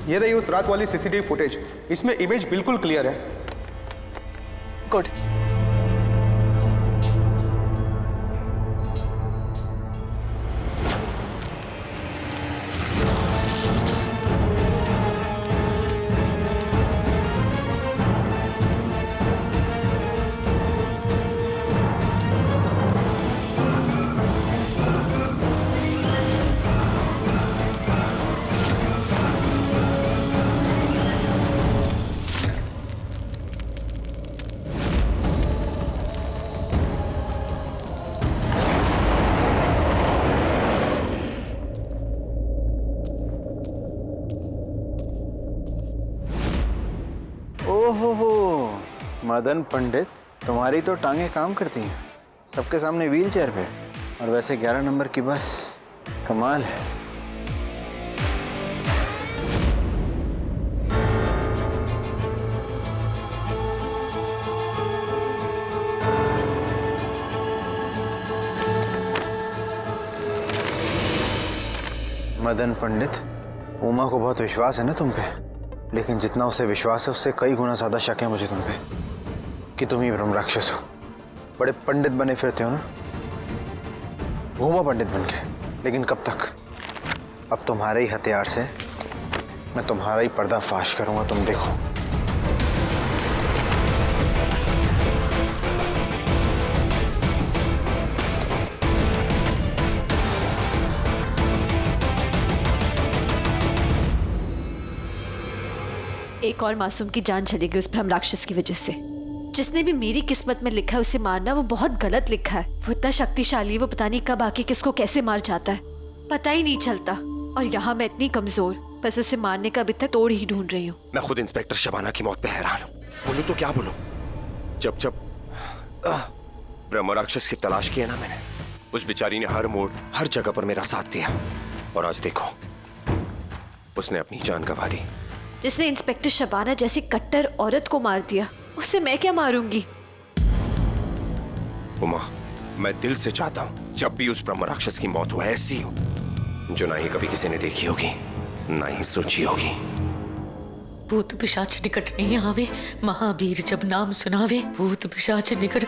ये रही उस रात वाली सीसीटीवी फुटेज। इसमें इमेज बिल्कुल क्लियर है। गुड। ओहो, मदन पंडित, तुम्हारी तो टांगे काम करती हैं, सबके सामने व्हील चेयर पे, और वैसे 11 नंबर की बस। कमाल है। मदन पंडित, उमा को बहुत विश्वास है ना तुम पे, लेकिन जितना उसे विश्वास है उससे कई गुना ज्यादा शक है मुझे तुम पे कि तुम ही ब्रह्म राक्षस हो। बड़े पंडित बने फिरते हो ना, घूमो पंडित बनके, लेकिन कब तक? अब तुम्हारे ही हथियार से मैं तुम्हारा ही पर्दाफाश करूंगा, तुम देखो। एक और मासूम की जान चलेगी उस ब्रह्म राक्षस की वजह से। जिसने भी मेरी किस्मत में लिखा है उसे मारना, वो बहुत गलत लिखा है। वो इतना शक्तिशाली है, वो पता नहीं कब आके किसको कैसे मार जाता है, पता ही नहीं चलता। और यहाँ मैं इतनी कमजोर, बस उसे मारने का अभी तक तोड़ ही ढूंढ रही हूँ। मैं खुद इंस्पेक्टर शबाना की मौत पे हैरान हूँ। बोलूं तो क्या बोलूं? जब जब ब्रह्म राक्षस की तलाश की है ना मैंने, उस बेचारी ने हर मोड़ हर जगह पर मेरा साथ दिया, और आज देखो उसने अपनी जान गंवा दी। जिसने इंस्पेक्टर शबाना जैसी कट्टर औरत को मार दिया, उससे मैं क्या मारूंगी? उमा, मैं दिल से चाहता हूँ जब भी उस ब्रह्म राक्षस की मौत हो ऐसी हो जो ना ही कभी किसी ने देखी होगी, ना ही सोची होगी। भूत पिशाच निकट नहीं आवे, महावीर जब नाम सुनावे, भूत पिशाच निकट।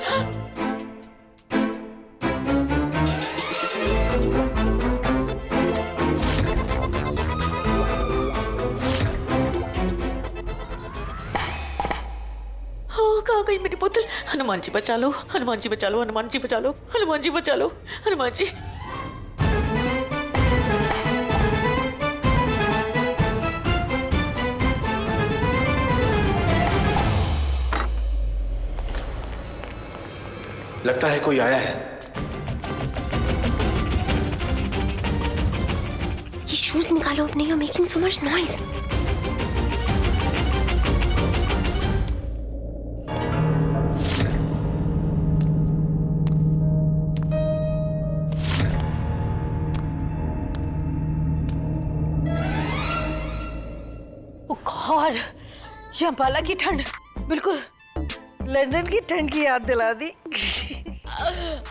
कहाँ गई मेरी बोतल? हनुमान जी बचा लो, हनुमान जी बचा लो, हनुमान जी बचा लो, हनुमान जी बचा लो, हनुमान जी। लगता है कोई आया है। ये शूज निकालो अपने, you are making so much noise. और ये अंबाला की ठंड बिल्कुल लंदन की ठंड की याद दिला दी।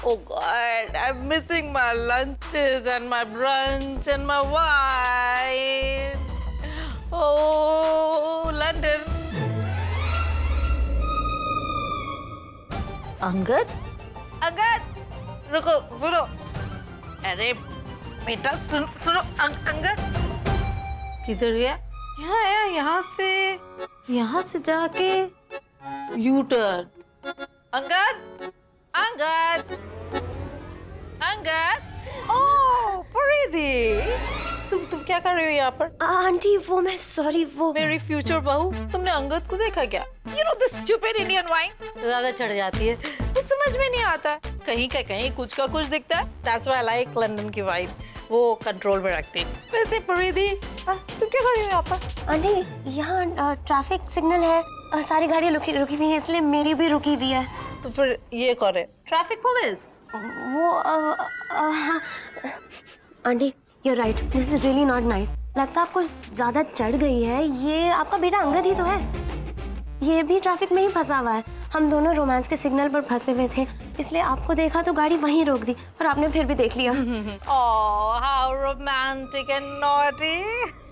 Oh God, I'm missing my lunches and my brunch and my wine. Oh, London. Angad, Angad, रुको, सुनो। अरे बेटा सुनो अंगद किधर गया? यहाँ आया, यहाँ से जाके यू टर्न। अंगद, अंगद, अंगद। ओह परिधि, तुम क्या कर रहे हो यहाँ पर? आंटी वो मैं सॉरी वो मेरी फ्यूचर बहू, तुमने अंगद को देखा क्या? You know this stupid Indian wine ज्यादा चढ़ जाती है, कुछ समझ में नहीं आता, कहीं का कहीं कुछ का कुछ दिखता है। That's why I like London की वाइन, वो कंट्रोल में रखती। वैसे परिधि, तुम क्या कर रही हो यहाँ पर? आंटी यहाँ ट्रैफिक सिग्नल है, सारी गाड़ियाँ रुकी हुई हैं, इसलिए मेरी भी रुकी हुई है। तो फिर ये करे ट्रैफिक पुलिस? वो aunty you're right, this is really not nice. लगता है आपको ज्यादा चढ़ गई है। ये आपका बेटा अंगद ही तो है, ये भी ट्रैफिक में ही फंसा हुआ है। हम दोनों रोमांस के सिग्नल पर फंसे हुए थे, इसलिए आपको देखा तो गाड़ी वहीं रोक दी, और आपने फिर भी देख लिया। Oh, how romantic and naughty.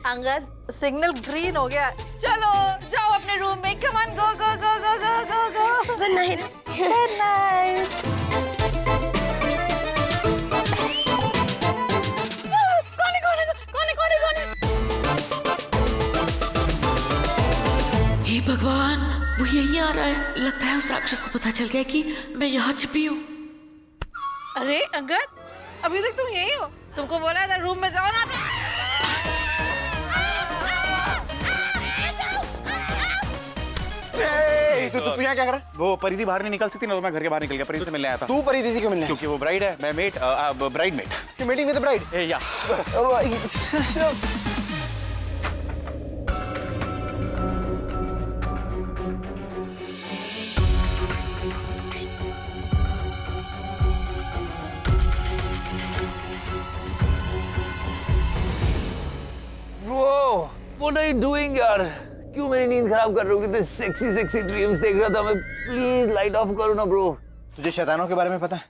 Angad signal green हो गया, चलो जाओ अपने रूम में, come on go go go go go go go. Good night. Good night. हे भगवान, वो यही आ रहा है। लगता है उस राक्षस को पता चल गया कि मैं यहाँ छिपी हूँ। अरे अंगद, अभी तक तुम यही हो? तुमको बोला था रूम में जाओ ना। तू यहाँ क्या कर रहा है? वो परिधि बाहर नहीं निकल सकती ना, तो मैं घर के बाहर निकल गया। परिधि से मिलने आया था। तू परिधि से क्यों मिलने? क्योंकि वो ब्राइड है, मैं mate, bride mate. Meeting with bride? या Bro, what are you doing यार? क्यों मेरी नींद खराब कर रहे हो? कितने सेक्सी सेक्सी ड्रीम्स देख रहा था मैं। प्लीज लाइट ऑफ करो ना ब्रो। तुझे शैतानों के बारे में पता है?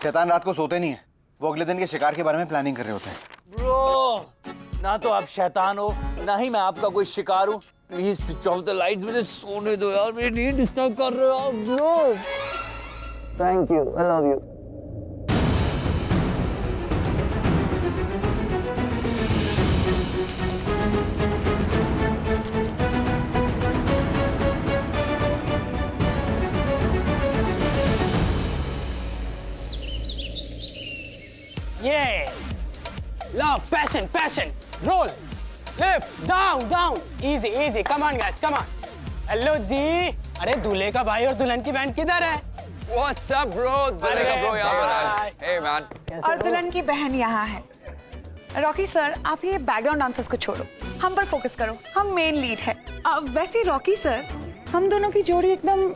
शैतान रात को सोते नहीं है, वो अगले दिन के शिकार के बारे में प्लानिंग कर रहे होते हैं। ब्रो, ना तो आप शैतान हो, ना ही मैं आपका कोई शिकार हूँ। Please switch off the lights, मुझे सोने दो यार, मेरी नींद डिस्टर्ब कर रहे हो आप bro. Thank you, I love you. Yeah. Love, passion, passion. Roll. Lift, down, down. Easy, easy. Come on, guys. Come on. Hello, जी. अरे दूल्हे का भाई और दुल्हन की बहन किधर है? What's up bro? दूल्हे का bro यहाँ पर है। Hey man. और दुल्हन की बहन यहाँ है। रॉकी सर, आप ये बैकग्राउंड डांसर्स को छोड़ो, हम पर फोकस करो, हम मेन लीड है। वैसे रॉकी सर, हम दोनों की जोड़ी एकदम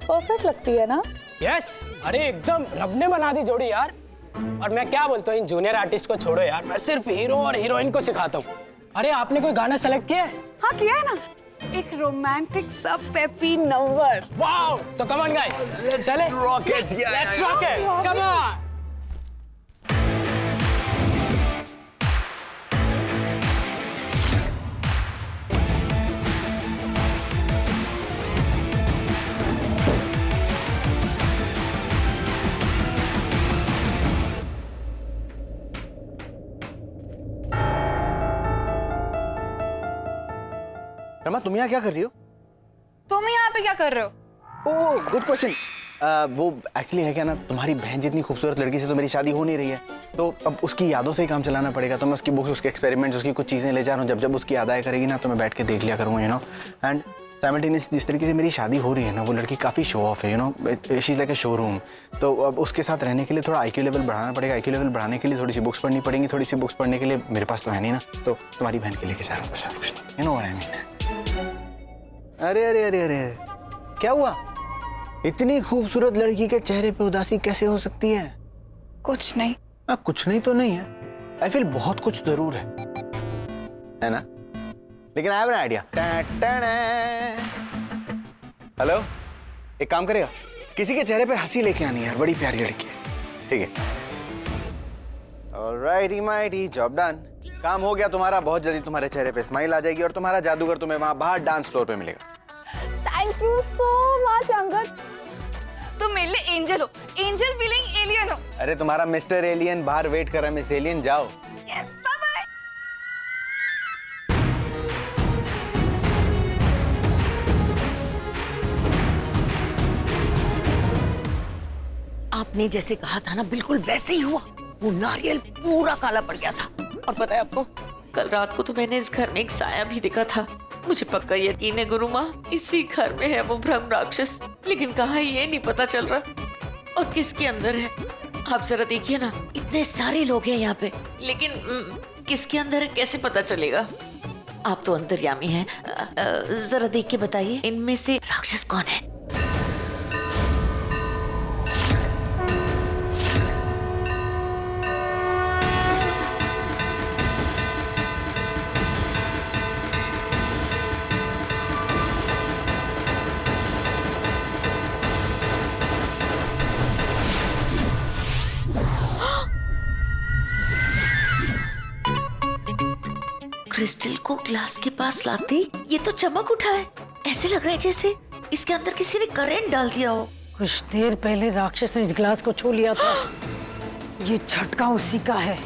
परफेक्ट लगती है ना? Yes. अरे एकदम रब ने बना दी जोड़ी यार। और मैं क्या बोलता हूँ, इन जूनियर आर्टिस्ट को छोड़ो यार, मैं सिर्फ हीरो और हीरोइन को सिखाता हूँ। अरे आपने कोई गाना सेलेक्ट किया है? हाँ किया है ना, एक रोमांटिक सा पेपी नंबर। वाओ, तो कम ऑन गाइस, चले Rockets, yeah, let's yeah, rock it, come on. Rama, तुम यहाँ क्या कर रही हो? तुम यहाँ पे क्या कर रहे हो? ओह, गुड क्वेश्चन। वो एक्चुअली है क्या ना, तुम्हारी बहन जितनी खूबसूरत लड़की से तो मेरी शादी हो नहीं रही है, तो अब उसकी यादों से ही काम चलाना पड़ेगा। तो मैं उसकी बुक्स, उसके एक्सपेरिमेंट्स, उसकी कुछ चीज़ें ले जा रहा हूँ। जब जब उसकी याद आया करेगी ना, तो मैं बैठ के देख लिया करूँगा, यू नो। एंड साइमल्टेनियसली जिस तरीके से मेरी शादी हो रही है ना, वो लड़की काफ़ी शो ऑफ है, you know, she is like a showroom. तो अब उसके साथ रहने के लिए थोड़ा IQ लेवल बढ़ाना पड़ेगा। IQ लेवल बढ़ाने के लिए थोड़ी सी बुक्स पढ़नी पड़ेंगी। थोड़ी सी बुक्स पढ़ने के लिए मेरे पास तो है नहीं ना, तो तुम्हारी बहन के लेके जा रहा हूँ बस, कुछ नहीं, you know what I mean. अरे अरे अरे अरे, क्या हुआ? इतनी खूबसूरत लड़की के चेहरे पे उदासी कैसे हो सकती है? कुछ नहीं। कुछ नहीं तो नहीं है, आई फील बहुत कुछ जरूर है ना? लेकिन I have an idea. Hello, एक काम करेगा, किसी के चेहरे पे हंसी लेके आनी है यार, बड़ी प्यारी लड़की है, ठीक है? Alrighty mighty, job done. काम हो गया तुम्हारा। बहुत जल्दी तुम्हारे चेहरे पे स्माइल आ जाएगी और तुम्हारा जादूगर तुम्हें वहां बाहर डांस फ्लोर पे मिलेगा। Thank you so much Angad, तुम मेरे लिए एंजल हो, एंजल फीलिंग एलियन हो। अरे तुम्हारा मिस्टर एलियन बाहर वेट कर रहा है, मिस एलियन, जाओ। Yes, bye bye. आपने जैसे कहा था ना, बिल्कुल वैसे ही हुआ। वो नारियल पूरा काला पड़ गया था। और पता है आपको, कल रात को तो मैंने इस घर में एक साया भी देखा था। मुझे पक्का यकीन है गुरु माँ, इसी घर में है वो ब्रह्म राक्षस, लेकिन कहाँ ये नहीं पता चल रहा। और किसके अंदर है आप जरा देखिए ना, इतने सारे लोग हैं यहाँ पे, लेकिन किसके अंदर है कैसे पता चलेगा? आप तो अंतर्यामी हैं, जरा देख के बताइए इनमें से राक्षस कौन है? क्रिस्टल को ग्लास के पास लाते ये तो चमक उठा है। ऐसे लग रहा है जैसे इसके अंदर किसी ने करंट डाल दिया हो। कुछ देर पहले राक्षस ने इस गिलास को छू लिया था। ये झटका उसी का है।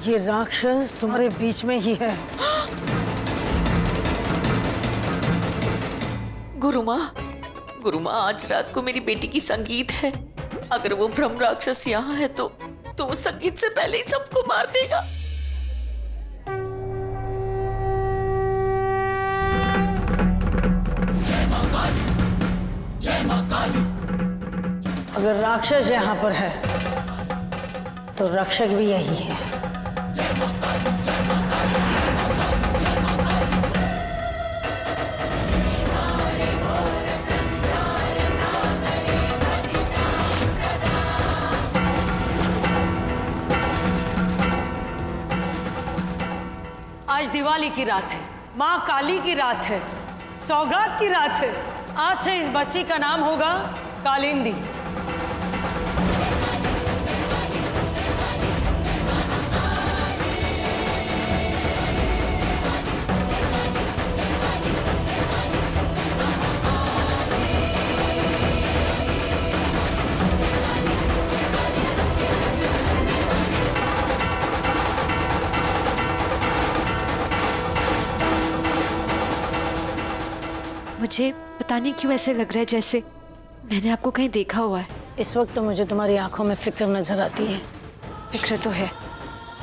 ये राक्षस तुम्हारे बीच में ही है। गुरुमा आज रात को मेरी बेटी की संगीत है। अगर वो ब्रह्म राक्षस यहाँ है तो वो संगीत से पहले ही सबको मार देगा। अगर राक्षस यहाँ पर है तो रक्षक भी यही है। आज दिवाली की रात है, माँ काली की रात है, सौगात की रात है। आज से इस बच्ची का नाम होगा कालिंदी। मुझे पता नहीं क्यों ऐसे लग रहा है जैसे मैंने आपको कहीं देखा हुआ है। इस वक्त तो मुझे तुम्हारी आंखों में फिक्र नजर आती है। फिक्र तो है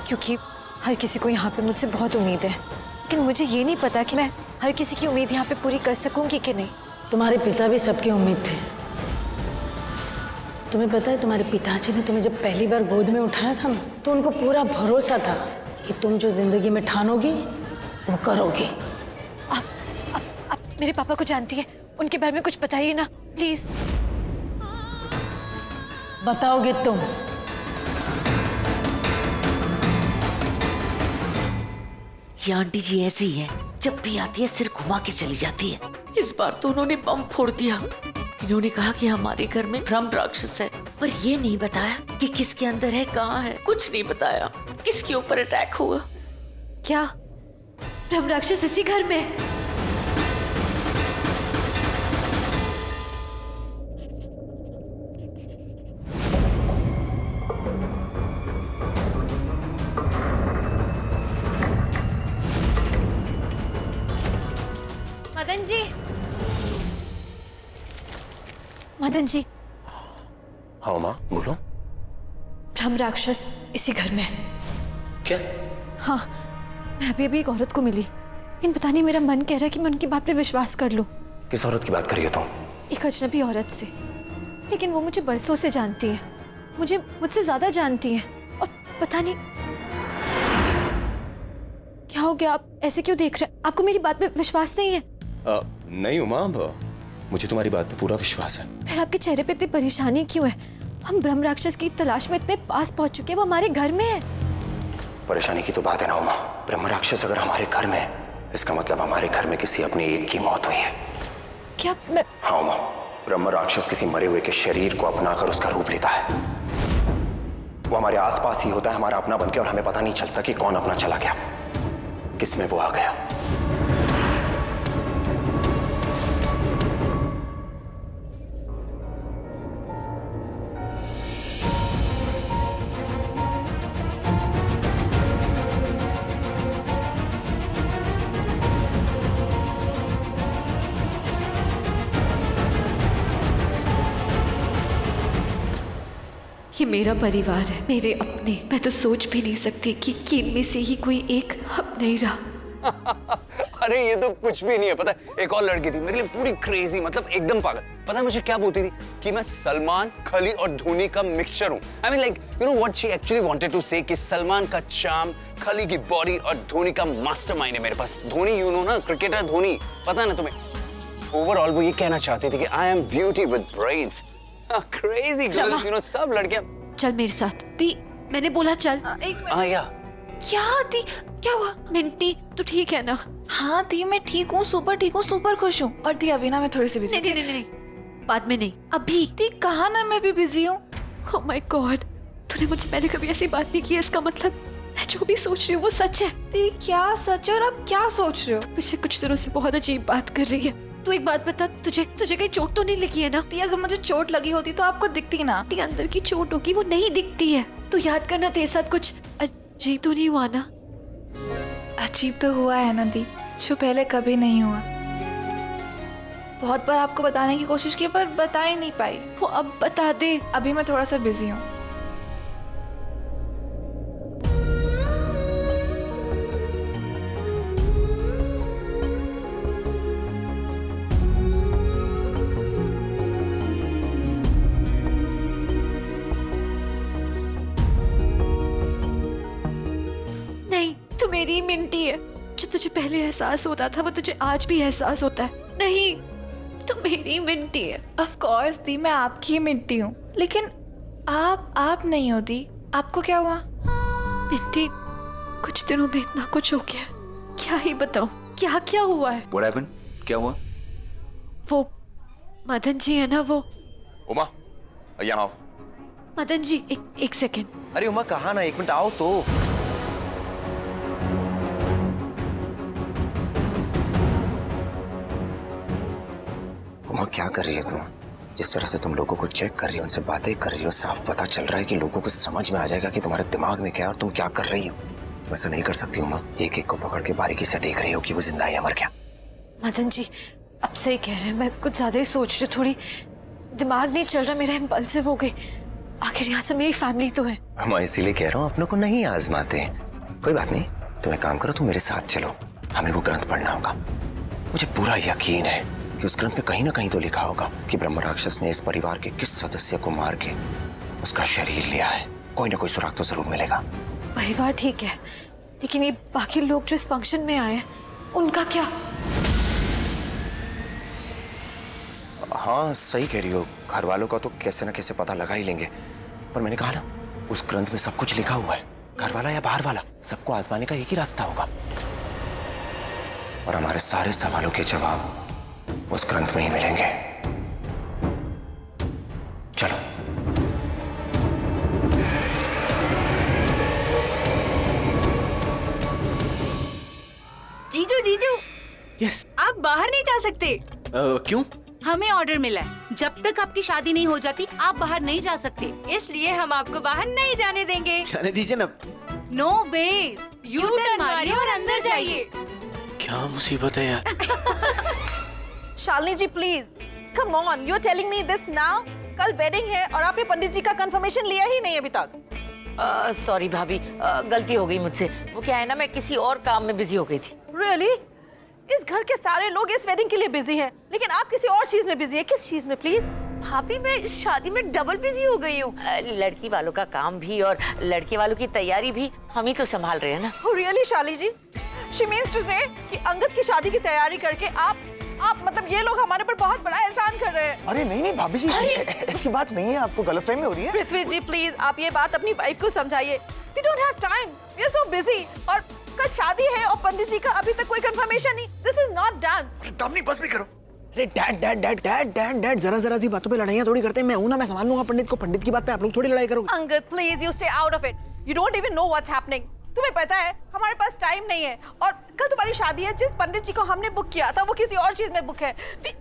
क्योंकि हर किसी को यहाँ पे मुझसे बहुत उम्मीद है, लेकिन मुझे ये नहीं पता कि मैं हर किसी की उम्मीद यहाँ पे पूरी कर सकूंगी कि नहीं। तुम्हारे पिता भी सबकी उम्मीद थे। तुम्हें पता है तुम्हारे पिताजी ने तुम्हें जब पहली बार गोद में उठाया था ना, तो उनको पूरा भरोसा था कि तुम जो जिंदगी में ठानोगी वो करोगी। आप मेरे पापा को जानती है, उनके बारे में कुछ बताइए ना प्लीज। बताओगे तुम? ये आंटी जी ऐसे ही है, जब भी आती है सिर घुमा के चली जाती है। इस बार तो उन्होंने बम फोड़ दिया। इन्होंने कहा कि हमारे घर में ब्रह्म राक्षस है, पर ये नहीं बताया कि किसके अंदर है, कहाँ है, कुछ नहीं बताया। किसके ऊपर अटैक हुआ। क्या ब्रह्म राक्षस इसी घर में है? मदन जी, मदन जी। हाँ माँ बोलो। ब्रह्म राक्षस इसी घर में है। क्या? हाँ, मैं अभी एक औरत को मिली, लेकिन पता नहीं मेरा मन कह रहा है कि मैं उनकी बात पे विश्वास कर लूं। किस औरत की बात कर रही हो तुम? एक अजनबी औरत से, लेकिन वो मुझे बरसों से जानती है, मुझसे ज्यादा जानती है। और पता नहीं क्या हो गया, आप ऐसे क्यों देख रहे हैं? आपको मेरी बात पे विश्वास नहीं है? नहीं उमा, मुझे तुम्हारी बात पे पूरा विश्वास है। फिर आपके चेहरे पे इतनी परेशानी क्यों है? हम ब्रह्म राक्षस की तलाश में इतने पास पहुंच चुके हैं, वो हमारे घर में है। परेशानी की तो बात है ना उमा। ब्रह्म राक्षस अगर हमारे घर में है, इसका मतलब हमारे घर में किसी अपने एक की मौत हुई है। क्या? मैं... हाँ उमा, ब्रह्म राक्षस किसी मरे हुए के शरीर को अपनाकर उसका रूप लेता है। वो हमारे आसपास ही होता है, हमारा अपना बनके, और हमें पता नहीं चलता कि कौन अपना चला गया, किसमें वो आ गया। ये मेरा परिवार है, मेरे अपने। मैं तो सोच भी नहीं सकती कि इनमें से ही कोई एक अब नहीं रहा। अरे ये तो कुछ भी नहीं है। पता है, एक और लड़की थी मेरे लिए पूरी क्रेजी, मतलब एकदम पागल। पता है मुझे क्या बोलती थी? कि मैं सलमान, खली और धोनी का मिक्सचर हूँ। I mean like you know what she actually wanted to say, कि सलमान का चार्म, खली की बॉडी और धोनी का मास्टरमाइंड है मेरे पास। धोनी यू नो ना, क्रिकेटर धोनी, पता है ना तुम्हें? ओवरऑल वो ये कहना चाहती थी कि I am beauty with brains. Crazy girls, you know, सब लड़कियां। चल मेरे साथ। दी, मैंने बोला चल। या क्या दी, क्या हुआ? मिंटी तो ठीक है ना? हाँ दी, मैं ठीक हूँ, सुपर खुश हूँ। और दी अभी ना मैं थोड़ी सी बिजी। नहीं, बाद में नहीं, अभी। दी कहा ना मैं भी बिजी हूँ। ओह माय गॉड, तूने मुझसे पहले कभी ऐसी बात नहीं की है, इसका मतलब मैं जो भी सोच रही हूँ वो सच है। दी क्या सच है और आप क्या सोच रहे हो? पिछले कुछ दिनों से बहुत अजीब बात कर रही है। तू एक बात बता, तुझे कहीं चोट तो नहीं लगी है ना? दी अगर मुझे चोट लगी होती तो आपको दिखती ना। दी अंदर की चोट होगी, वो नहीं दिखती है। तू याद करना, तेरे साथ कुछ अजीब तो नहीं हुआ ना? अजीब तो हुआ है ना दी, जो पहले कभी नहीं हुआ। बहुत बार आपको बताने की कोशिश की पर बता ही नहीं पाई। वो अब बता दे। अभी मैं थोड़ा सा बिजी हूँ। नहीं, तू मेरी ही मिंटी है। जो तुझे पहले एहसास होता था वो तुझे आज भी एहसास होता है। नहीं, तू मेरी मिंटी है। ऑफ कोर्स दी, मैं आपकी ही मिट्टी हूँ, लेकिन आप नहीं हो दी। आपको क्या हुआ? मिंटी, कुछ दिनों में इतना कुछ हो गया, क्या ही बताऊं। क्या क्या हुआ है? What happened? क्या हुआ? वो मदन जी है ना, वो उमा, यहाँ आओ। मदन जी, एक सेकेंड। अरे उमा कहाँ ना, 1 मिनट आओ तो। उमा क्या कर रही है तुम? जिस तरह से तुम लोगों को चेक कर रही हो, उनसे बातें कर रही हो, साफ पता चल रहा है कि लोगों को समझ में आ जाएगा कि तुम्हारे दिमाग में क्या है और तुम क्या कर रही हो। तुम ऐसा नहीं कर सकती उमा। एक एक को पकड़ के बारीकी से देख रही हो कि वो जिंदा है या मर गया। मदन जी, अब सही कह रहे हैं, मैं कुछ ज्यादा ही सोच रही हूँ। थोड़ी दिमाग नहीं चल रहा मेरा, इम्पल्सिव हो गई। आखिर यहाँ से मेरी फैमिली तो है। मैं इसीलिए कह रहा हूँ अपनों को नहीं आजमाते। कोई बात नहीं, तुम एक काम करो, तुम मेरे साथ चलो, हमें वो ग्रंथ पढ़ना होगा। मुझे पूरा यकीन है कि उस ग्रंथ में कहीं ना कहीं तो लिखा होगा कि ब्रह्म राक्षस ने इस परिवार के किस सदस्य को मार के उसका शरीर लिया है। कोई ना कोई सुराग तो जरूर मिलेगा। परिवार ठीक है, लेकिन ये बाकी लोग जो इस फंक्शन में आए हैं, उनका क्या? हाँ सही कह रही हो, घर वालों का तो कैसे ना कैसे पता लगा ही लेंगे। पर मैंने कहा ना, उस ग्रंथ में सब कुछ लिखा हुआ है। घर वाला या बाहर वाला, सबको आजमाने का एक ही रास्ता होगा और हमारे सारे सवालों के जवाब उस ग्रंथ में ही मिलेंगे। चलो। जीजू यस। आप बाहर नहीं जा सकते। क्यों? हमें ऑर्डर मिला है, जब तक आपकी शादी नहीं हो जाती आप बाहर नहीं जा सकते, इसलिए हम आपको बाहर नहीं जाने देंगे। जाने दीजिए ना। नो वे, यू टर्न मारिए और अंदर जाइए। क्या मुसीबत है यार। Shalini ji please come on, you are telling me this now? कल वेडिंग है और आपने पंडित जी का कंफर्मेशन लिया ही नहीं अभी तक। सॉरी भाभी, गलती हो गई मुझसे। वो क्या है ना, मैं किसी और काम में बिजी हो गई थी। रियली? इस घर के सारे लोग इस वेडिंग के लिए बिजी हैं, लेकिन आप किसी और चीज में बिजी है। किस चीज में प्लीज? भाभी मैं इस शादी में डबल बिजी हो गई हूँ। लड़की वालों का काम भी और लड़के वालों की तैयारी भी हम ही तो संभाल रहे हैं ना। Oh really शाली जी? She means to say कि अंगद की शादी की तैयारी करके आप मतलब ये लोग हमारे पर बहुत बड़ा एहसान कर रहे हैं। अरे नहीं भाभी जी, ऐसी बात नहीं है, आपको गलतफहमी हो रही है। पृथ्वी जी प्लीज आप ये बात अपनी वाइफ को समझाइए। We don't have time, we are so busy। और कल शादी है और पंडित जी का अभी तक कोई कंफर्मेशन नहीं। This is not done। Damini बस भी करो। अरे डैड जरा सी बातों पे लड़ाइयाँ थोड़ी करते हैं। मैं हूं ना, मैं संभाल लूंगा पंडित को। पंडित की बात पे आप लोग थोड़ी लड़ाई करोगे। Angad please you stay out of it. You don't even know what's happening। तुम्हें पता है हमारे पास टाइम नहीं है और कल तुम्हारी शादी है। जिस पंडित जी को हमने बुक किया था वो किसी और चीज में बुक है। We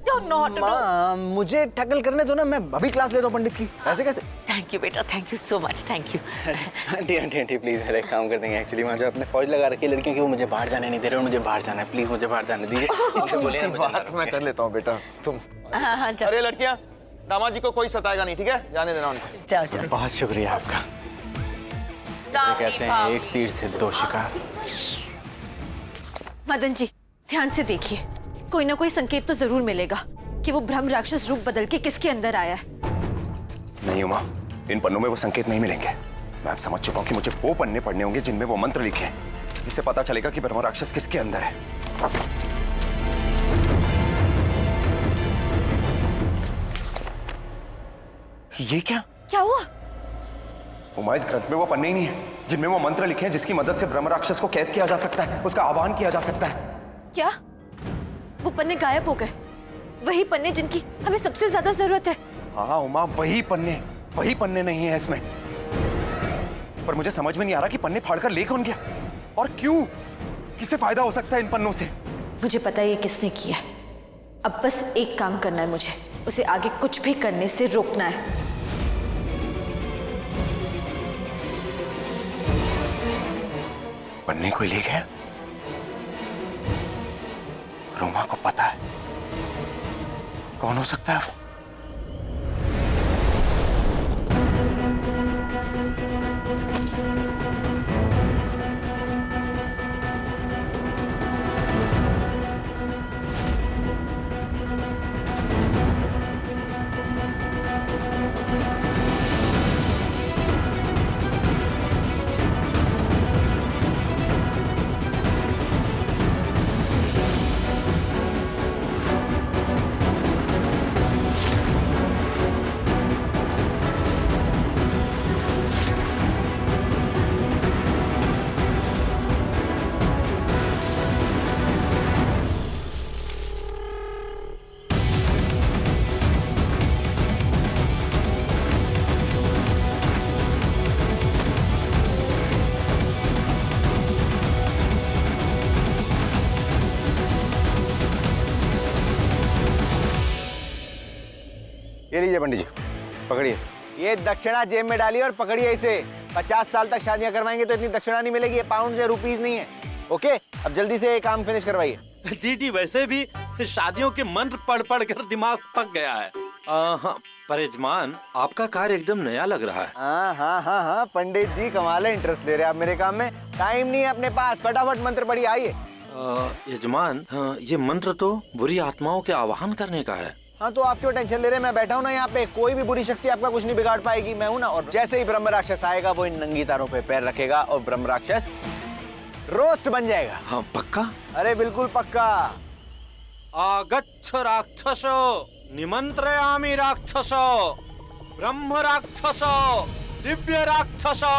don't know how to do। मुझे टैकल करने दो ना, मैं अभी क्लास लेता हूँ पंडित की। ऐसे कैसे? थैंक यू बेटा, thank you so much, thank you. Aunty please मेरा एक काम कर देंगे। एक्चुअली वहाँ जो आपने फौज लगा रखी है लड़कियों की, वो मुझे बाहर जाने नहीं दे रहे और मुझे बाहर जाना है। प्लीज मुझे बाहर जाने दीजिए। बात मैं कर लेता हूँ बेटा, तुम। हाँ चलो। अरे लड़कियाँ, दामाद जी को कोई सताएगा नहीं, ठीक है? जाने देना उनको। जाओ। बहुत शुक्रिया आपका। कहते हैं एक तीर से 2 शिकार। मदन जी ध्यान से देखिए, कोई ना कोई संकेत तो जरूर मिलेगा कि वो ब्रह्म राक्षस रूप बदल के किसके अंदर आया है। नहीं उमा, इन पन्नों में वो संकेत नहीं मिलेंगे। मैं अब समझ चुका हूँ कि मुझे वो पन्ने पढ़ने होंगे जिनमें वो मंत्र लिखे हैं, जिससे पता चलेगा कि ब्रह्म राक्षस किसके अंदर है। ये क्या हुआ? उमा, इस ग्रंथ में वो पन्ने ही नहीं है जिनमें वो मंत्र लिखे हैं जिसकी मदद से ब्रह्म राक्षस को कैद किया जा सकता है, उसका आह्वान किया जा सकता है। क्या वो पन्ने गायब हो गए? वही पन्ने जिनकी हमें सबसे ज्यादा जरूरत है। हाँ उमा, वही पन्ने नहीं है इसमें। पर मुझे समझ में नहीं आ रहा कि पन्ने फाड़कर ले कौन गया और क्यों? किसे फायदा हो सकता है इन पन्नों से? मुझे पता है ये किसने किया है। अब बस एक काम करना है मुझे, उसे आगे कुछ भी करने से रोकना है। पन्ने कोई ले गया? रोमा को पता है। कौन हो सकता है वो? ये लीजिए पंडित जी, पकड़िए। ये दक्षिणा जेब में डालिए और पकड़िए इसे। 50 साल तक शादियां करवाएंगे तो इतनी दक्षिणा नहीं मिलेगी। ये पाउंड या रुपीस नहीं है। ओके, अब जल्दी से ये काम फिनिश करवाइए। जी जी, वैसे भी शादियों के मंत्र पढ़ पढ़ कर दिमाग पक गया है। हाँ, पर यजमान आपका कार्य एकदम नया लग रहा है। हाँ, पंडित जी कमाल है, इंटरेस्ट ले रहे हैं आप मेरे काम में। टाइम नहीं है अपने पास, फटाफट मंत्र पढ़िए। आइए। यजमान, ये मंत्र तो बुरी आत्माओं के आवाहन करने का है। हाँ, तो आप क्यों टेंशन ले रहे हैं? मैं बैठा हूँ ना यहाँ पे। कोई भी बुरी शक्ति आपका कुछ नहीं बिगाड़ पाएगी, मैं हूँ ना। और जैसे ही ब्रह्म राक्षस आएगा वो इन नंगी तारों पे पैर रखेगा और ब्रह्म राक्षस रोस्ट बन जाएगा। हाँ, पक्का? अरे बिल्कुल पक्का। आगच्छ राक्षसो निमंत्रयामि राक्षसो ब्रह्म राक्षसो दिव्य राक्षसो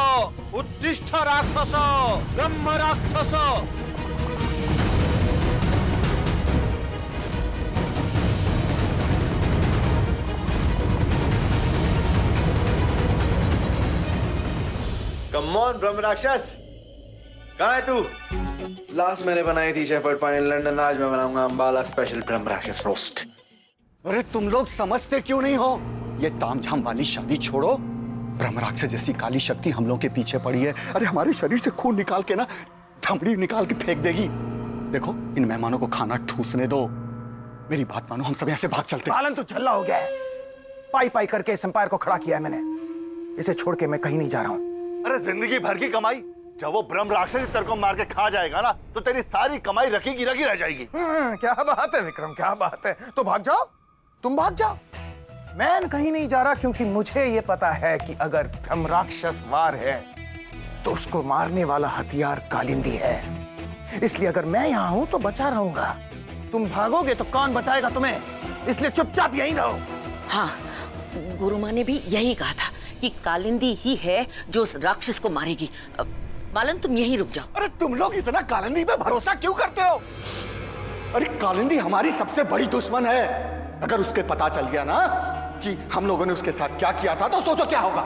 उत्तिष्ठ राक्षसो ब्रह्म राक्षसो। कम ऑन ब्रह्म राक्षस, कहाँ है तू? लास्ट मैंने बनाई थी शेफर्ड पाइन लंदन, आज मैं बनाऊंगा अंबाला स्पेशल ब्रह्म राक्षस रोस्ट। अरे तुम लोग समझते क्यों नहीं हो? ये तामझाम वाली शादी छोड़ो। ब्रह्म राक्षस जैसी काली शक्ति हम लोग के पीछे पड़ी है। अरे हमारे शरीर से खून निकाल के ना धमड़ी निकाल के फेंक देगी। देखो, इन मेहमानों को खाना ठूसने दो। मेरी बात मानो, हम सब यहाँ से भाग चलते। पालन तो झल्ला हो गया है। पाई पाई करके इस एम्पायर को खड़ा किया है मैंने। इसे छोड़ के मैं कहीं नहीं जा रहा हूँ। अरे जिंदगी भर की कमाई, जब वो ब्रह्म राक्षस तेरे को मार के खा जाएगा ना, तो तेरी सारी कमाई रखी की रखी रह जाएगी। क्या बात है विक्रम, क्या बात है। तो भाग जाओ, तुम भाग जाओ। मैं कहीं नहीं जा रहा, क्योंकि मुझे ये पता है कि अगर ब्रह्म राक्षस वार है तो उसको मारने वाला हथियार कालिंदी है। इसलिए अगर मैं यहाँ हूँ तो बचा रहूंगा। तुम भागोगे तो कौन बचाएगा तुम्हें? इसलिए चुपचाप यहीं रहो। हाँ, गुरु माँ ने भी यही कहा था कि कालिंदी ही है जो उस राक्षस को मारेगी। बालन, तुम यहीं रुक जाओ। अरे तुम लोग इतना कालिंदी पे भरोसा क्यों करते हो? अरे कालिंदी हमारी सबसे बड़ी दुश्मन है। अगर उसके पता चल गया ना कि हम लोगों ने उसके साथ क्या किया था, तो सोचो क्या होगा।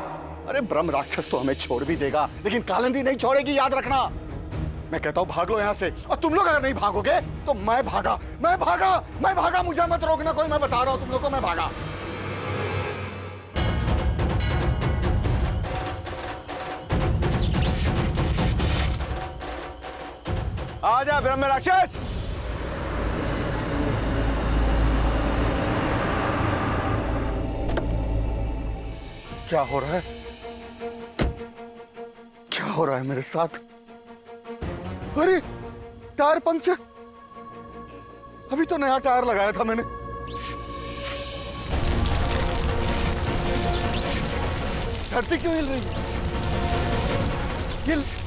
अरे ब्रह्म राक्षस तो हमें छोड़ भी देगा, लेकिन कालिंदी नहीं छोड़ेगी, याद रखना। मैं कहता हूँ भाग लो यहाँ से, और तुम लोग अगर नहीं भागोगे तो मैं भागा। मुझे मत रोकना कोई, मैं बता रहा हूँ तुम लोग को, मैं भागा। आजा ब्रह्म राक्षस। क्या हो रहा है? क्या हो रहा है मेरे साथ? अरे टायर पंक्चर। अभी तो नया टायर लगाया था मैंने। धरती क्यों हिल रही है?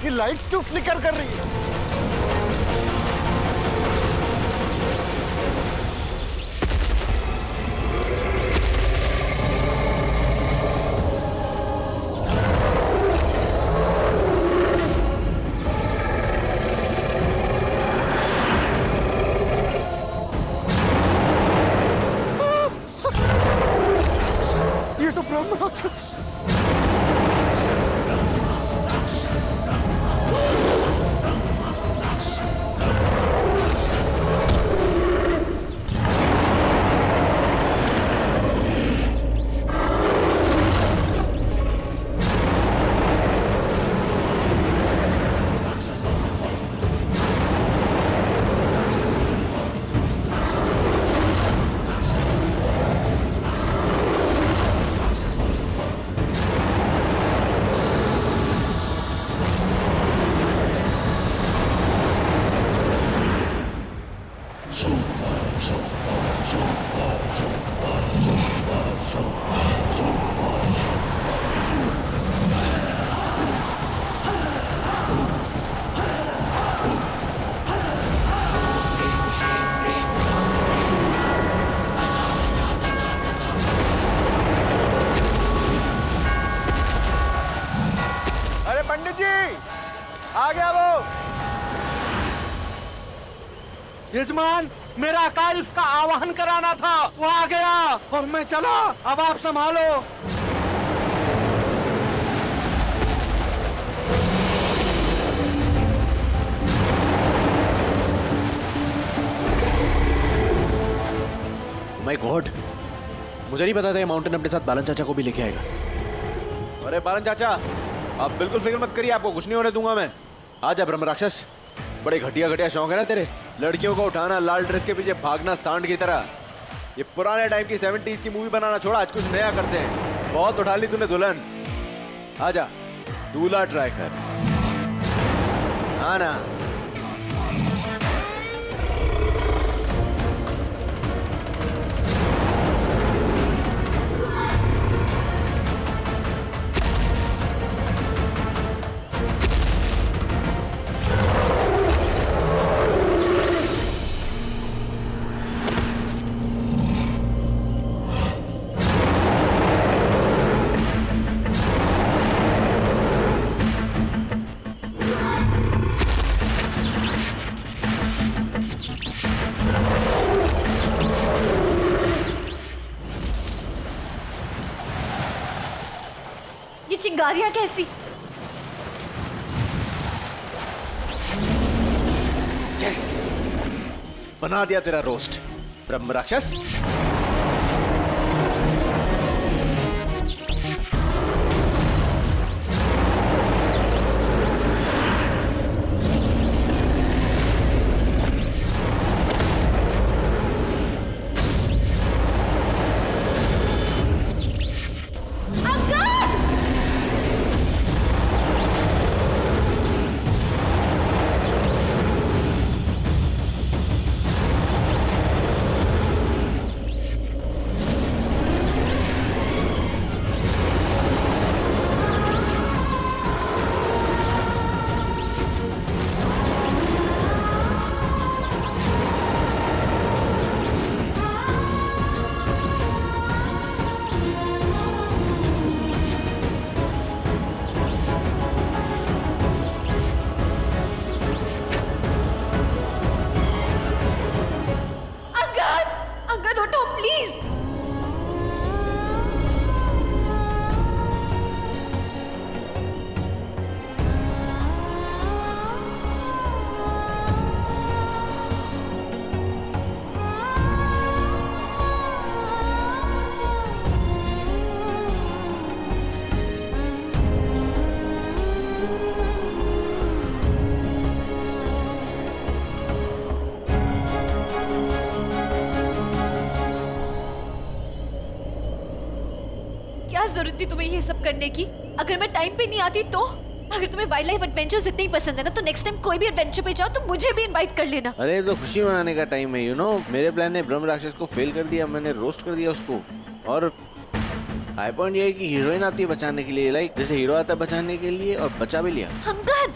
ये लाइट्स क्यों फ्लिकर कर रही है? ये तो ब्रह्म राक्षस। अरे पंडित जी, आ गया वो। यजमान, मेरा कार्य उसका आवाहन कराना था, वो आ गया और मैं चला। अब आप संभालो। माय गॉड, मुझे नहीं पता था ये माउंटेन अपने साथ बालन चाचा को भी लेके आएगा। अरे बालन चाचा, आप बिल्कुल फिक्र मत करिए, आपको कुछ नहीं होने दूंगा मैं। आजा ब्रह्म राक्षस, बड़े घटिया घटिया शौक है ना तेरे, लड़कियों को उठाना, लाल ड्रेस के पीछे भागना सांड की तरह। ये पुराने टाइम की 70s की मूवी बनाना छोड़ा, आज कुछ नया करते हैं। बहुत उठा ली तूने दुल्हन, आजा दूल्हा ट्राई कर। आना। ये चिंगारियां कैसी? yes. बना दिया तेरा रोस्ट ब्रह्म राक्षस। जरूरत थी तुम्हें ये सब करने की? अगर मैं टाइम पे नहीं आती तो? अगर तुम्हें वाइल्ड लाइफ एडवेंचर्स इतने ही पसंद है ना, तो नेक्स्ट टाइम कोई भी एडवेंचर पे जाओ तो मुझे भी इनवाइट कर लेना। अरे तो खुशी मनाने का टाइम है, यू नो। मेरे प्लान ने ब्रह्म राक्षस को फेल कर दिया, मैंने रोस्ट कर दिया उसको। और हाई पॉइंट ये है कि हीरोइन आती है बचाने के लिए, लाइक जैसे हीरो आता है बचाने के लिए, और बचा भी लिया। अंगद,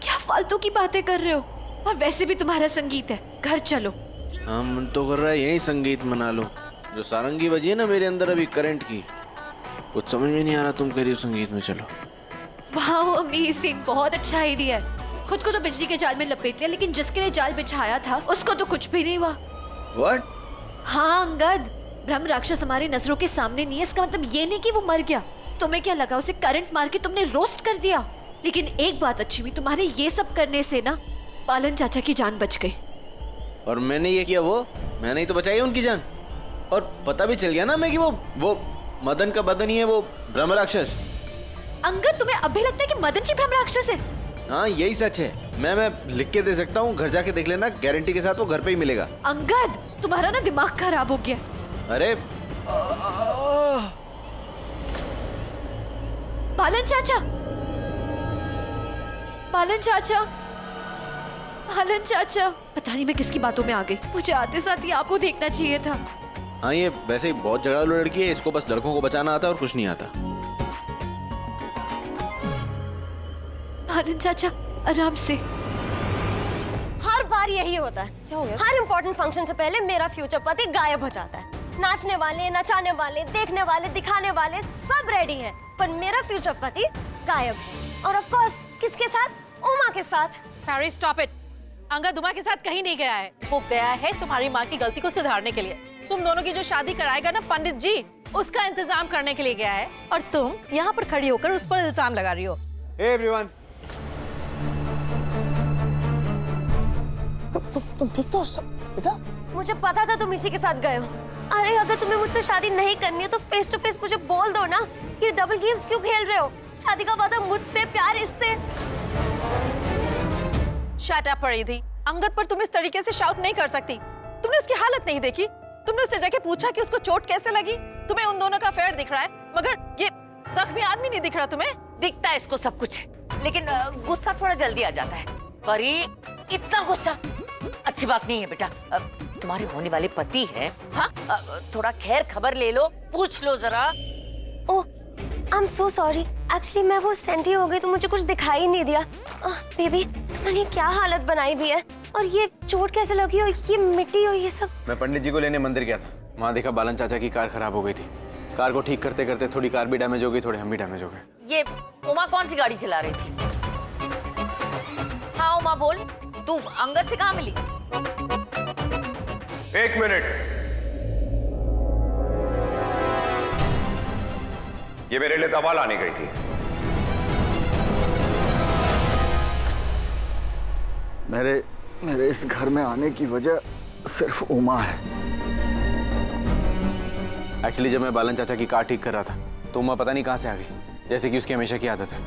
क्या फालतू की बातें कर रहे हो? और वैसे भी तुम्हारा संगीत है, घर चलो। हाँ, मन तो कर रहा है यही संगीत मना लो। जो सारंगी बजी है ना मेरे अंदर अभी करंट की, कुछ समझ में नहीं आ रहा। तुम कह रही हो संगीत में चलो। वाह, अमेजिंग, बहुत अच्छा आइडिया है। खुद को तो बिजली के जाल में लपेट लिया, लेकिन जिसके लिए जाल बिछाया था उसको तो कुछ भी नहीं हुआ। What? हाँ अंगद, ब्रह्म राक्षस हमारी नजरों के सामने नहीं है, इसका मतलब ये नहीं कि वो मर गया। तुम्हें क्या लगा उसे करंट मार के तुमने रोस्ट कर दिया? लेकिन एक बात अच्छी हुई, तुम्हारे ये सब करने से ना पालन चाचा की जान बच गई। और मैंने ये किया, वो मैंने ही तो बचाई उनकी जान। और पता भी चल गया ना मैं कि वो मदन का बदन ही है वो ब्रह्म राक्षस। अंगद, तुम्हें अभी लगता है कि मदन जी ब्रह्म राक्षस है? हाँ, यही सच है। मैं लिख के दे सकता हूँ, घर जाके देख लेना, गारंटी के साथ वो घर पे ही मिलेगा। अंगद, तुम्हारा ना दिमाग खराब हो गया। अरे पालन चाचा, पालन चाचा, पालन चाचा, पता नहीं मैं किसकी बातों में आ गई। मुझे आते साथ ही आपको देखना चाहिए था। हाँ, ये वैसे ही बहुत झगड़ालू लड़की है, इसको बस लड़कों को बचाना आता है और कुछ नहीं आता। आनंद चाचा आराम से। हर बार यही होता है। क्या हो गया? हर इम्पोर्टेंट फंक्शन से पहले मेरा फ्यूचर पति गायब हो जाता है। नाचने वाले, नचाने वाले, देखने वाले, दिखाने वाले सब रेडी हैं, पर मेरा फ्यूचर पति गायब है। और ऑफ कोर्स किसके साथ? उमा के साथ। Harry stop it. Angad Uma के साथ कहीं नहीं गया है। वो गया है तुम्हारी माँ की गलती को सुधारने के लिए। तुम दोनों की जो शादी कराएगा ना पंडित जी, उसका इंतजाम करने के लिए गया है, और तुम यहाँ पर खड़ी होकर उस पर इल्जाम लगा रही हो। Hey everyone. तुम ठीक तो बेटा? मुझे पता था तुम इसी के साथ गए हो। अरे अगर तुम्हें मुझसे शादी नहीं करनी है तो फेस टू फेस मुझे बोल दो ना। ये डबल गेम्स क्यों खेल रहे हो? शादी का वादा मुझसे, प्यार इससे। शट अप परिधि। अंगद पर तुम इस तरीके से शाउट नहीं कर सकती। तुमने उसकी हालत नहीं देखी? तुमने उससे जाके पूछा कि उसको चोट कैसे लगी? तुम्हें उन दोनों का अफेयर दिख रहा है, मगर ये जख्मी आदमी नहीं दिख रहा तुम्हें? दिखता है इसको सब कुछ, लेकिन गुस्सा थोड़ा जल्दी आ जाता है। परी, इतना गुस्सा अच्छी बात नहीं है बेटा। तुम्हारे होने वाले पति है, हाँ? थोड़ा खैर खबर ले लो, पूछ लो जरा। Oh, I am so sorry. Actually मैं वो सेंटी हो गई तो मुझे कुछ दिखाई नहीं दिया। बेबी, तुम्हारी क्या हालत बनाई हुई है? और ये चोट कैसे लगी? और ये मिट्टी और ये सब। मैं पंडित जी को लेने मंदिर गया था, वहाँ देखा बालन चाचा की कार खराब हो गई थी। कार को ठीक करते करते थोड़ी कार भी डैमेज हो गई, थोड़े हम भी डैमेज हो गए। ये उमा कौन सी गाड़ी चला रही थी? हाँ उमा बोल, तू अंगद से कहाँ मिली? 1 मिनट। ये मेरे लिए दवा लाने गई थी। मेरे इस घर में आने की वजह सिर्फ उमा है। एक्चुअली जब मैं बालन चाचा की कार ठीक कर रहा था तो उमा पता नहीं कहाँ से आ गई, जैसे कि उसकी हमेशा की आदत है,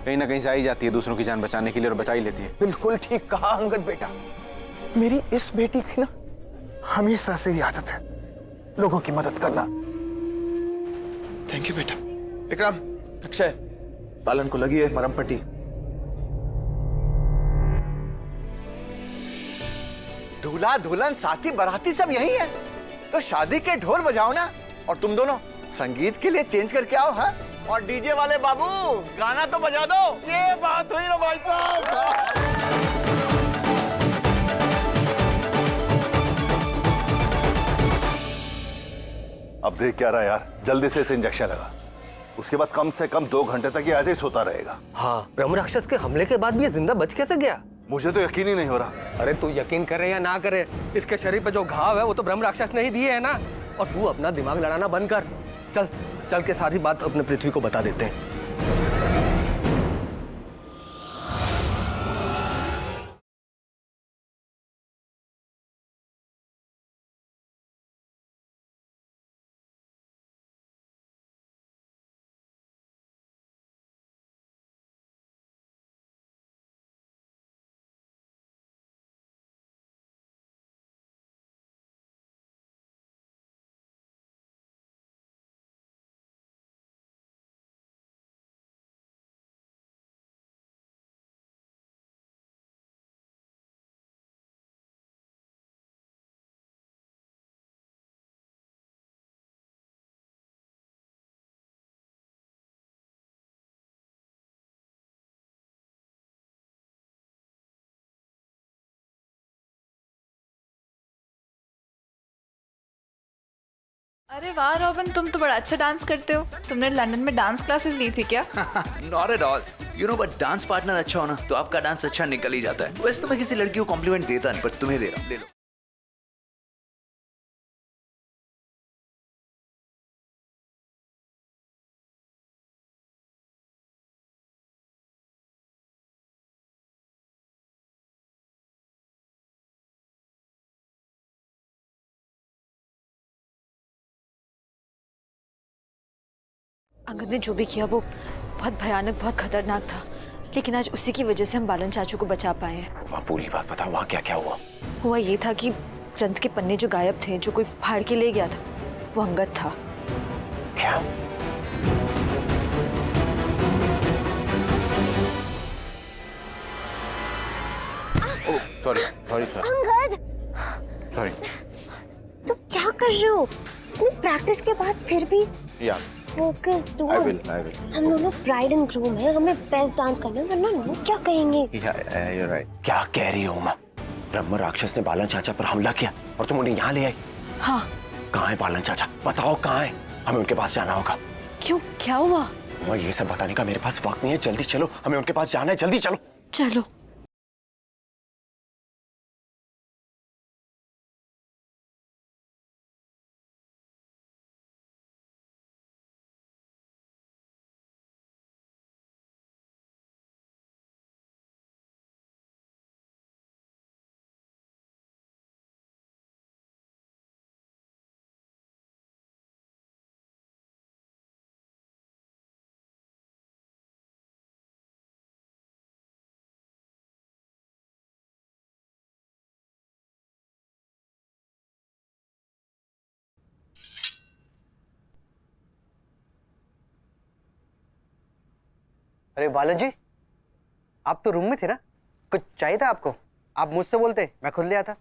कहीं ना कहीं से आ ही जाती है दूसरों की जान बचाने के लिए और बचा ही लेती है। बिल्कुल ठीक कहा अंगद बेटा। मेरी इस बेटी की ना हमेशा से ही आदत है लोगों की मदद करना। थैंक यू बेटा। विक्रम, अक्षय, बालन को लगी है मरहम पट्टी। दूल्हा दुल्हन साथी बाराती सब यही है, तो शादी के ढोल बजाओ ना, और तुम दोनों संगीत के लिए चेंज करके आओ। हाँ, और डीजे वाले बाबू गाना तो बजा दो। ये बात हुई ना भाई साहब। अब देख क्या रहा यार, जल्दी से इसे इंजेक्शन लगा, उसके बाद कम से कम 2 घंटे तक ये ऐसे ही सोता रहेगा। हाँ, ब्रह्म राक्षस के हमले के बाद भी ये जिंदा बच कैसे गया? मुझे तो यकीन ही नहीं हो रहा। अरे तू यकीन करे या ना करे, इसके शरीर पे जो घाव है वो तो ब्रह्म राक्षस ने ही दिए है ना। और तू अपना दिमाग लड़ाना बंद कर। चल चल के सारी बात अपने पृथ्वी को बता देते हैं। अरे वाह रॉबिन, तुम तो बड़ा अच्छा डांस करते हो। तुमने लंदन में डांस क्लासेस ली थी क्या? Not at all, you know, but dance partner अच्छा हो ना तो आपका डांस अच्छा निकल ही जाता है। वैसे तो मैं किसी लड़की को कॉम्प्लीमेंट देता नहीं, पर तुम्हें दे रहा हूँ, ले लो। अंगद ने जो भी किया वो बहुत भयानक, बहुत खतरनाक था, लेकिन आज उसी की वजह से हम बालन चाचू को बचा पाए हैं। वहाँ पूरी बात बता, वहाँ क्या क्या हुआ? हुआ ये था कि ग्रंथ के पन्ने जो गायब थे, जो कोई फाड़ के ले गया था, वो अंगद था। क्या? Sorry sorry sir. Angad, sorry. तुम क्या कर रहे हो? इतनी प्रैक्टिस के बाद फिर भी या फोकस डू। आई विल हम दोनों ब्राइड एंड ग्रूम हैं, हमें बेस्ट डांस करना है, वरना लोग क्या कहेंगे? You right. क्या कह रही हो उमा? ब्रह्म राक्षस ने बालन चाचा पर हमला किया और तुम उन्हें यहाँ ले आई? हाँ। कहाँ है बालन चाचा? बताओ कहाँ है? हमें उनके पास जाना होगा। क्यों, क्या हुआ? उमा, ये सब बताने का मेरे पास वक्त नहीं है, जल्दी चलो, हमें उनके पास जाना है, जल्दी चलो। चलो। अरे बालाजी, आप तो रूम में थे ना? कुछ चाहिए था आपको? आप मुझसे बोलते, मैं खुद ले आता।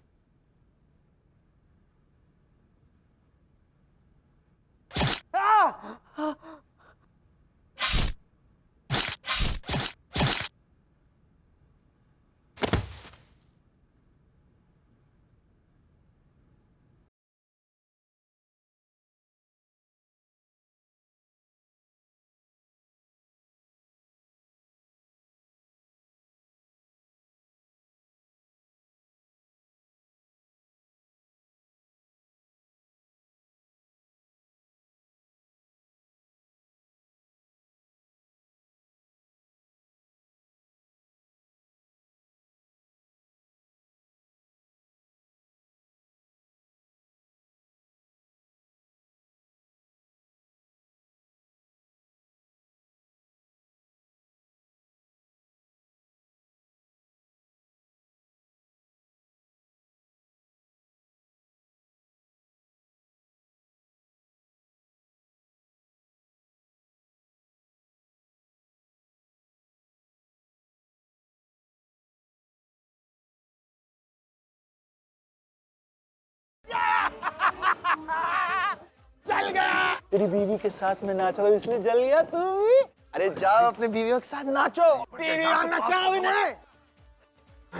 जल गया। तेरी बीवी के साथ में नाच रहा हूँ इसलिए जल गया तू भी। अरे जाओ अपने बीवियों के साथ नाचो। बीवी नचाओ इन्हें।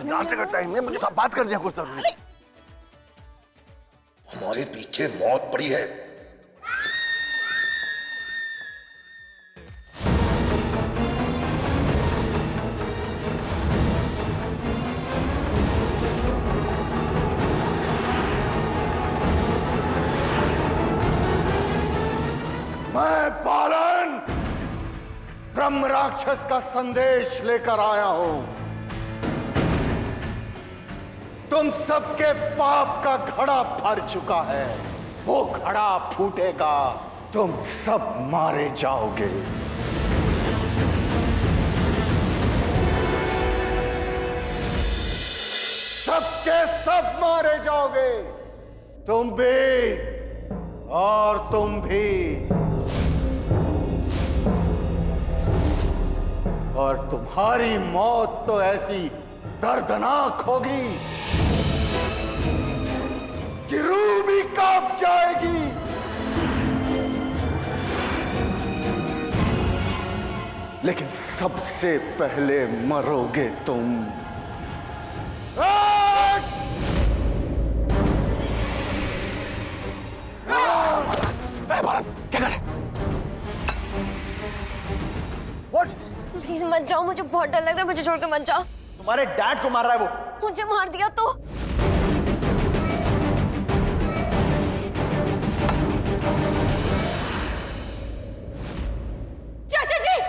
नाचने का टाइम नहीं, मुझे बात करने को जरूरी। हमारे पीछे मौत पड़ी है। मैं बालन ब्रह्म राक्षस का संदेश लेकर आया हूं। तुम सबके पाप का घड़ा भर चुका है, वो घड़ा फूटेगा, तुम सब मारे जाओगे। सबके सब मारे जाओगे, तुम भी और तुम भी। और तुम्हारी मौत तो ऐसी दर्दनाक होगी कि रूह भी कांप जाएगी। लेकिन सबसे पहले मरोगे तुम। क्या कर? प्लीज मत जाओ, मुझे बहुत डर लग रहा है, मुझे छोड़ के मत जाओ। तुम्हारे डैड को मार रहा है वो। मुझे मार दिया तो? चाचा जी!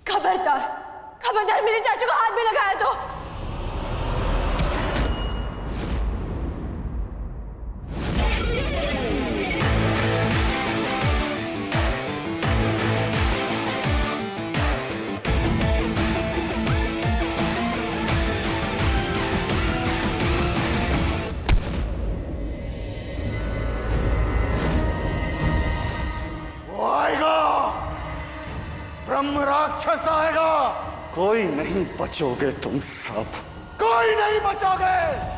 खबरदार, खबरदार मेरे चाचू को हाथ में लगाया तो। राक्षस आएगा, कोई नहीं बचोगे तुम सब, कोई नहीं बचोगे।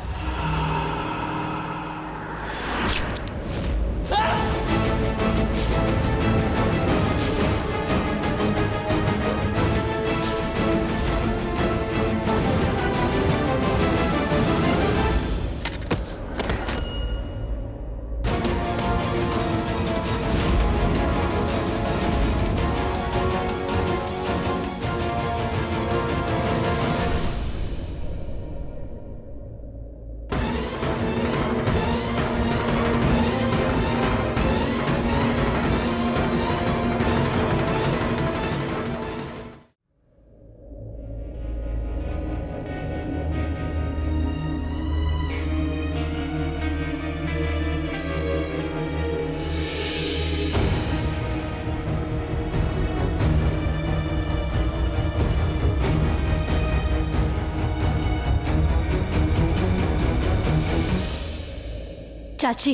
चाची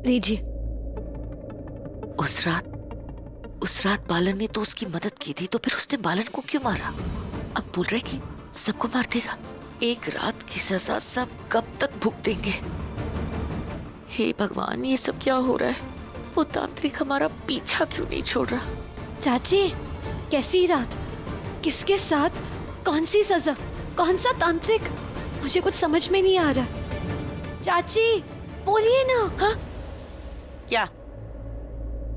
लीजिए। उस रात बालन ने तो उसकी मदद की थी, तो फिर उसने बालन को क्यों मारा? अब बोल रहे कि सबको मार देगा। एक रात की सजा सब कब तक भुगतेंगे? हे भगवान, ये सब क्या हो रहा है? वो तांत्रिक हमारा पीछा क्यों नहीं छोड़ रहा? चाची कैसी रात, किसके साथ, कौन सी सजा, कौन सा तांत्रिक, मुझे कुछ समझ में नहीं आ रहा। चाची बोलिए ना। हाँ क्या?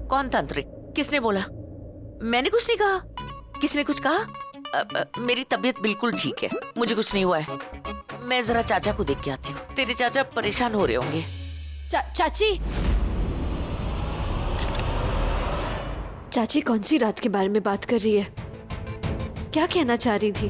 कौन तांत्रिक? किसने बोला? मैंने कुछ नहीं कहा। किसने कुछ कहा? मेरी तबीयत बिल्कुल ठीक है, मुझे कुछ नहीं हुआ है। मैं जरा चाचा को देख के आती हूँ। तेरे चाचा परेशान हो रहे होंगे। चाची चाची कौन सी रात के बारे में बात कर रही है? क्या कहना चाह रही थी?